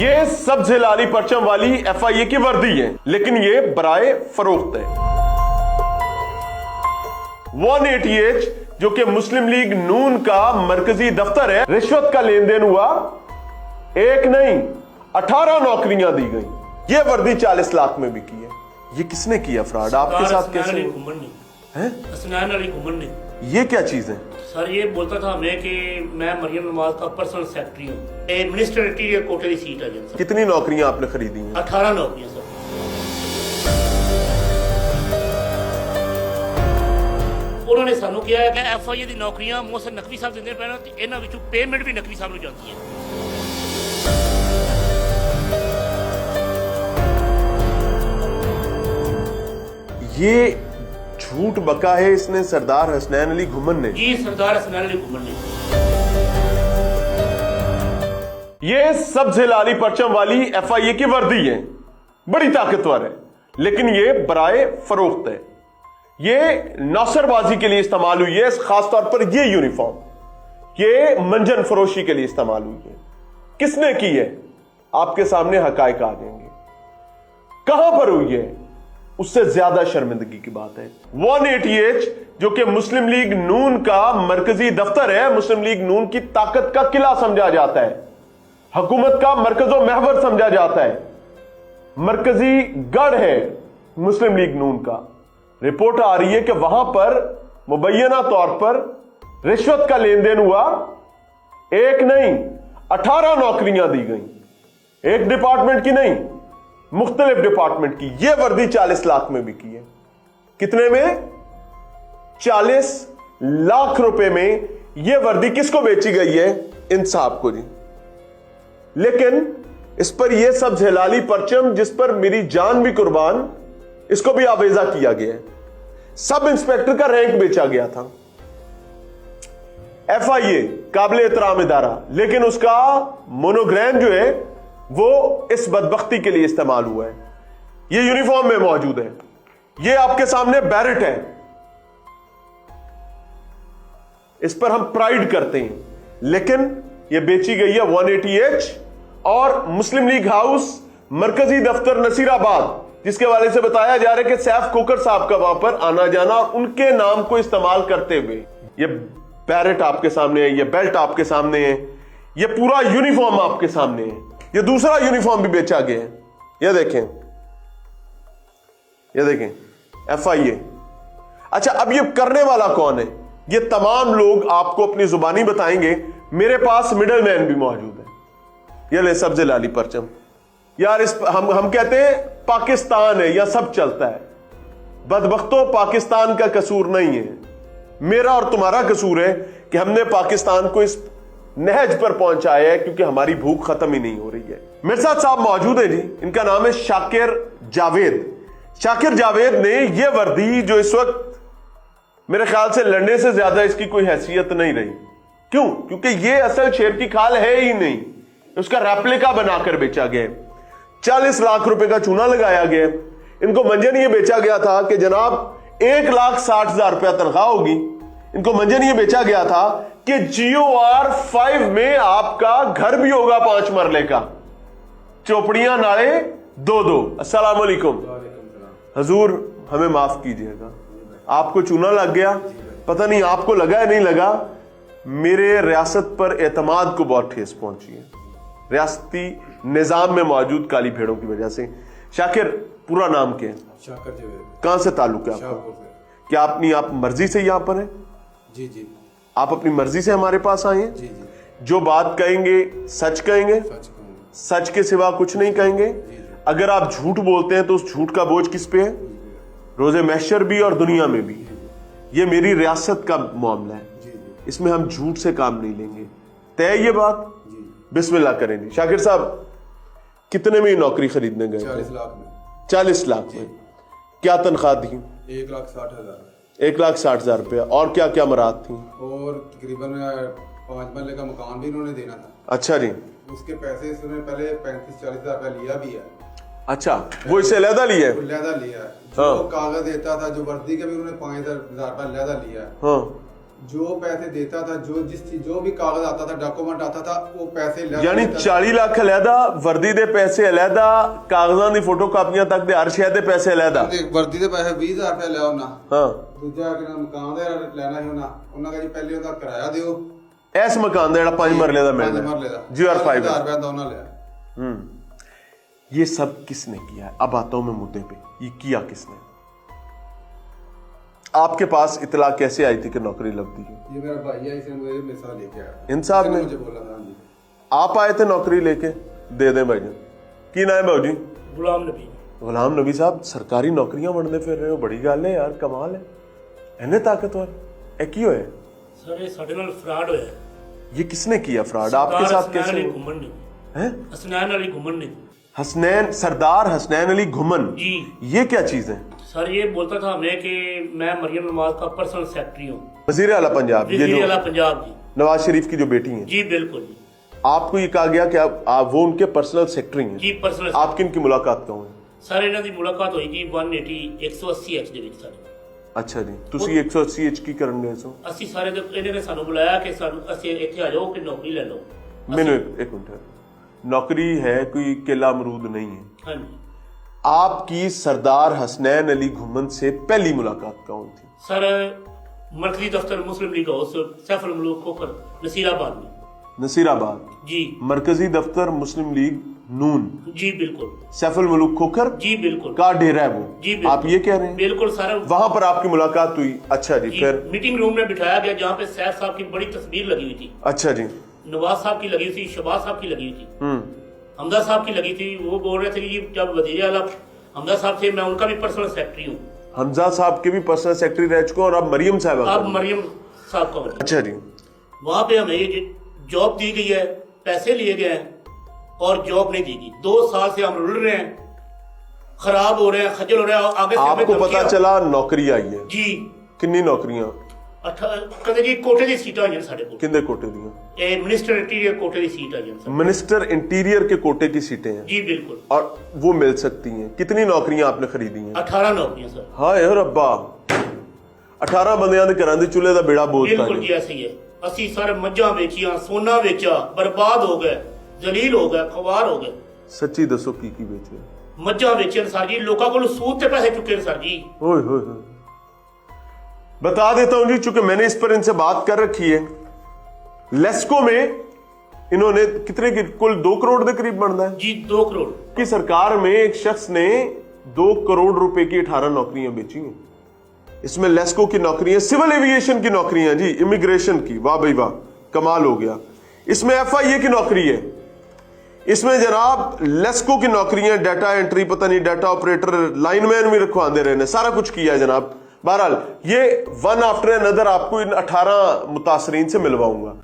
ये सबसे लाली परचम वाली FIA की वर्दी है, लेकिन ये बराए फरोख्त है। 180H जो कि मुस्लिम लीग नून का मरकजी दफ्तर है, रिश्वत का लेन देन हुआ, एक नहीं 18 नौकरियां दी गई। ये वर्दी 40 लाख में बिकी है। ये किसने किया फ्रॉड? आपके साथ कैसे है? ये क्या चीज है सर? ये बोलता था हमें कि मैं मरियम नवाज का पर्सनल सेक्रेटरी हूँ। मिनिस्टर की कोटे की सीट है। कितनी नौकरियां आपने खरीदी हैं? 18 नौकरियां सर। उन्होंने सानू किया है कि FIA दी नौकरियां मोहसिन नकवी साहब देंदे पैना ते इन्हां विचों पेमेंट भी नकवी साहब नूं जांदी है। ये झूठ बका है इसने सरदार हसनैन अली घुमन ने। जी सरदार हसनैन अली घुमन ने। ये सबसे लाली परचम वाली FIA की वर्दी है, बड़ी ताकतवर है, लेकिन ये बराए फरोख्त है। ये नौसरबाजी के लिए इस्तेमाल हुई है, खास तौर पर ये यूनिफॉर्म ये मंजन फरोशी के लिए इस्तेमाल हुई है। किसने की है? आपके सामने हकायक आ जाएंगे। कहां पर हुई है? उससे ज्यादा शर्मिंदगी की बात है। 180H जो कि मुस्लिम लीग नून का मरकजी दफ्तर है, मुस्लिम लीग नून की ताकत का किला समझा जाता है, हुकूमत का मरकजो महवर समझा जाता है, मरकजी गढ़ है मुस्लिम लीग नून का। रिपोर्ट आ रही है कि वहां पर मुबैना तौर पर रिश्वत का लेन देन हुआ, एक नहीं 18 नौकरियां दी गई। एक डिपार्टमेंट की नहीं, मुख्तलिफ डिपार्टमेंट की। यह वर्दी 40 लाख में बिकी है। कितने में? 40 लाख रुपए में यह वर्दी किसको बेची गई है? इन साहब को जी। लेकिन इस पर यह सब झलाली परचम, जिस पर मेरी जान भी कुर्बान, इसको भी आवेजा किया गया है। सब इंस्पेक्टर का रैंक बेचा गया था। FIA काबिल एहतराम इदारा, लेकिन उसका मोनोग्राम जो है वो इस बदबख्ती के लिए इस्तेमाल हुआ है। ये यूनिफॉर्म में मौजूद है। ये आपके सामने बैरेट है, इस पर हम प्राइड करते हैं, लेकिन ये बेची गई है 180H और मुस्लिम लीग हाउस मरकजी दफ्तर नसीराबाद, जिसके वाले से बताया जा रहा है कि सैफ कोकर साहब का वहां पर आना जाना और उनके नाम को इस्तेमाल करते हुए ये बैरेट आपके सामने है, ये बेल्ट आपके सामने है, ये पूरा यूनिफॉर्म आपके सामने है। ये दूसरा यूनिफॉर्म भी बेचा गया है। ये देखें, ये देखें FIA। अच्छा, अब ये करने वाला कौन है? ये तमाम लोग आपको अपनी जुबानी बताएंगे। मेरे पास मिडल मैन भी मौजूद है। ये ले सबसे लाली परचम यार। इस हम कहते हैं पाकिस्तान है या सब चलता है। बदबख्तों, पाकिस्तान का कसूर नहीं है, मेरा और तुम्हारा कसूर है कि हमने पाकिस्तान को इस नहज पर पहुंचाया है, क्योंकि हमारी भूख खत्म ही नहीं हो रही है। मेरे साथ साहब मौजूद है जी, इनका नाम है शाकिर जावेद। शाकिर जावेद ने यह वर्दी, जो इस वक्त मेरे ख्याल से लड़ने से ज्यादा इसकी कोई हैसियत नहीं रही। क्यों? क्योंकि यह असल शेर की खाल है ही नहीं, उसका रेप्लिका बनाकर बेचा गया। 40 लाख रुपए का चूना लगाया गया। इनको मंजन ये बेचा गया था कि जनाब 1,60,000 रुपया तनख्वाह होगी। इनको मंजन ये बेचा गया था कि GOR 5 में आपका घर भी होगा 5 मरले का, चौपड़ियां नाले 2-2। अस्सलाम वालेकुम। हजूर हमें माफ कीजिएगा, आपको चूना लग गया, पता नहीं आपको लगा है नहीं लगा, मेरे रियासत पर एतमाद को बहुत ठेस पहुंची है, रियासती निजाम में मौजूद काली भेड़ों की वजह से। शाकिर, पूरा नाम क्या है? शाकिर जावेद। कहां से ताल्लुक है आपका? क्या आप मर्जी से यहां पर है? जी जी। आप अपनी मर्जी से हमारे पास आए हैं? जी जी। जो बात कहेंगे सच कहेंगे, सच के सिवा कुछ नहीं कहेंगे। अगर आप झूठ बोलते हैं तो उस झूठ का बोझ किस पे है? रोजे महशर भी और दुनिया में भी। ये मेरी रियासत का मामला है, इसमें हम झूठ से काम नहीं लेंगे। तय ये बात? बिस्मिल्लाह करें जी। शाकिर साहब, कितने में नौकरी खरीदने गए? 40 लाख में। 40 लाख में। क्या तनख्वाह थी? 1,60,000। 1,60,000 रुपया। और क्या क्या मराद थी? और तकरीबन 5 मरले का मकान भी इन्होंने देना था। अच्छा जी। उसके पैसे इसने पहले 35-40 हजार रुपया लिया भी है। अच्छा, वो इससे अलहदा लिया है? अलहदा लिया है। जो कागज देता था, जो वर्दी के भी उन्होंने 5,000 रुपया अलहदा लिया है। हाँ। जो पैसे देता था, जो जिस चीज जो भी कागज आता था, डॉक्यूमेंट आता था, वो पैसे ले यानी 40 ਲੱਖ अलहदा, वर्दी दे पैसे अलहदा, कागजां दी फोटो कापियां तक दे हर शै दे पैसे अलहदा। वर्दी ਦੇ ਪੈਸੇ 20000 ਰੁਪਏ ਲਿਆ ਉਹਨਾਂ। हाँ, ਦੂਜਾ ਕਿ ਮਕਾਨ ਦਾ ਲੈਣਾ ਸੀ ਉਹਨਾਂ ਕਹਾ ਜੀ ਪਹਿਲੇ ਉਹਦਾ ਕਿਰਾਇਆ ਦਿਓ। इस मकान ਦਾ ਜਿਹੜਾ 5 ਮਰਲੇ ਦਾ 5 ਮਿਲਦਾ ਮਰਲੇ ਦਾ GR5 1000 ਰੁਪਏ ਦਾ ਉਹਨਾਂ ਲਿਆ। ये सब किसने किया है? अब आता हूं मैं मुद्दे पे, ये किया किसने? आपके पास इतला कैसे आई थी कि नौकरी लग दी है? ये मेरा भाई है, इसने मुझे मिसाल लेके आया। इंसाफ ने मुझे बोला था जी। आप आए थे नौकरी लेके? दे दें भाईजान। की नाम है भाऊ जी? गुलाम नबी गुलाम नबी साहब, सरकारी नौकरियां बनते फिर रहे हो, बड़ी गल है यार, कमाल है। इन्ने ताकतवर ए की होया? सर ये ਸਾਡੇ ਨਾਲ ਫਰਾਡ ਹੋਇਆ ਹੈ। ये किसने किया फ्रॉड? आपके साथ कैसे हुआ? घुमन ने हैं? हसनैन अली घुमन ने हसनैन, सरदार हसनैन अली घुमन, जी ये क्या चीज है? सर ये बोलता था हमें कि मैं मरियम नवाज का पर्सनल सेक्रेटरी हूँ, वजीर आला पंजाब, ये वज़ीर जो आला पंजाब जी। नवाज शरीफ की जो बेटी है, जी बिल्कुल जी, आपको ये कहा गया कि आप वो उनके पर्सनल सेक्रेटरी हैं। जी पर्सनल। आप किन की मुलाकात कौन है? सर ਇਹਨਾਂ ਦੀ ਮੁਲਾਕਾਤ ਹੋਈ ਜੀ 180 180 ਐਚ ਦੇ ਵਿੱਚ ਸਾਡੇ। अच्छा जी, ਤੁਸੀਂ 180 एच की ਕਰਨ ਗਏ ਸੋ? ਅਸੀਂ ਸਾਰੇ ਦੇ ਇਹਨਾਂ ਨੇ ਸਾਨੂੰ ਬੁਲਾਇਆ ਕਿ ਸਾਨੂੰ ਅਸੀਂ ਇੱਥੇ ਆ ਜਾਓ ਕਿ ਨੌਕਰੀ ਲੈ ਲਓ। मैंने एक मिनट, नौकरी है, कोई केला अमरूद नहीं है। हाँ जी आपकी सरदार हसनैन अली घुमन से पहली मुलाकात कौन थी? सर मरकजी दफ्तर मुस्लिम लीग हाउस सैफुल मुल्क खोखर नसीराबाद में। नसीराबाद जी मरकजी दफ्तर मुस्लिम लीग नून जी बिल्कुल। सैफुल मुल्क खोखर जी बिल्कुल का डेरा है वो? जी बिल्कुल। आप ये कह रहे हैं? बिल्कुल सर। वहां पर आपकी मुलाकात हुई? अच्छा जी, जी, फिर? मीटिंग रूम में बिठाया गया जहाँ पे सैफ साहब की बड़ी तस्वीर लगी हुई थी, अच्छा जी, नवाज साहब की लगी हुई थी, शहबाज साहब की लगी हुई थी, हमजा साहब की लगी थी। वो बोल रहे थे कि जब वजीर आला हमजा साहब थे, मैं उनका भी पर्सनल सेक्रेटरी हूँ। हमजा साहब के भी पर्सनल सेक्रेटरी रह चुके हैं और अब मरियम साहब अब मरियम साहब का बना। अच्छा जी, वहाँ पे हमें ये जॉब दी गई है, पैसे लिए गए हैं और जॉब नहीं दी गई। 2 साल से हम रुल रहे हैं, खराब हो रहे हैं, खजल हो रहे हैं। आगे से हमें आपको पता धमकियां- चला नौकरी आई है? जी किन्नी नौकरियां? कहते जी कोटे की सीटा आई साढ़े को, किंदे कोटे दियां? ये मिनिस्टर इंटीरियर कोटे की सीट आई है। मिनिस्टर इंटीरियर के कोटे की सीटें हैं जी बिल्कुल। और वो मिल सकती हैं। कितनी नौकरियां आपने खरीदी हैं? 18 नौकरियां सर। हाय रब्बा, 18 ਬੰਦਿਆਂ ਦੇ ਘਰਾਂ ਦੇ ਚੁੱਲ੍ਹੇ ਦਾ ਬੇੜਾ ਬੋਲਤਾ बिल्कुल जी ऐसे ही है। ਅਸੀਂ ਸਰ ਮੱਝਾਂ ਵੇਚੀਆਂ, ਸੋਨਾ ਵੇਚਿਆ, ਬਰਬਾਦ ਹੋ ਗਏ, ਜ਼ਲੀਲ ਹੋ ਗਏ, ਖਵਾਰ ਹੋ ਗਏ। ਸੱਚੀ ਦੱਸੋ ਕੀ ਵੇਚਿਆ? ਮੱਝਾਂ ਵੇਚੀਆਂ ਸਰ जी, लोगों को सूद ਤੇ पैसे चुके हैं सर जी। ओए होए होए। बता देता हूं जी, चूंकि मैंने इस पर इनसे बात कर रखी है। लेस्को में इन्होंने कितने की कुल 2 करोड़ के करीब बनता है जी 2 करोड़ की सरकार में एक शख्स ने 2 करोड़ रुपए की 18 नौकरियां बेची हैं। इसमें लेस्को की नौकरियां, सिविल एविएशन की नौकरियां जी, इमिग्रेशन की, वाह भाई वाह, कमाल हो गया। इसमें FIA की नौकरी है, इसमें जनाब लेस्को की नौकरियां, डाटा एंट्री, पता नहीं डाटा ऑपरेटर, लाइनमैन भी रखवाते रहे, सारा कुछ किया है जनाब। बहरहाल ये वन आफ्टर अनदर आपको इन 18 मुतासरीन से मिलवाऊंगा।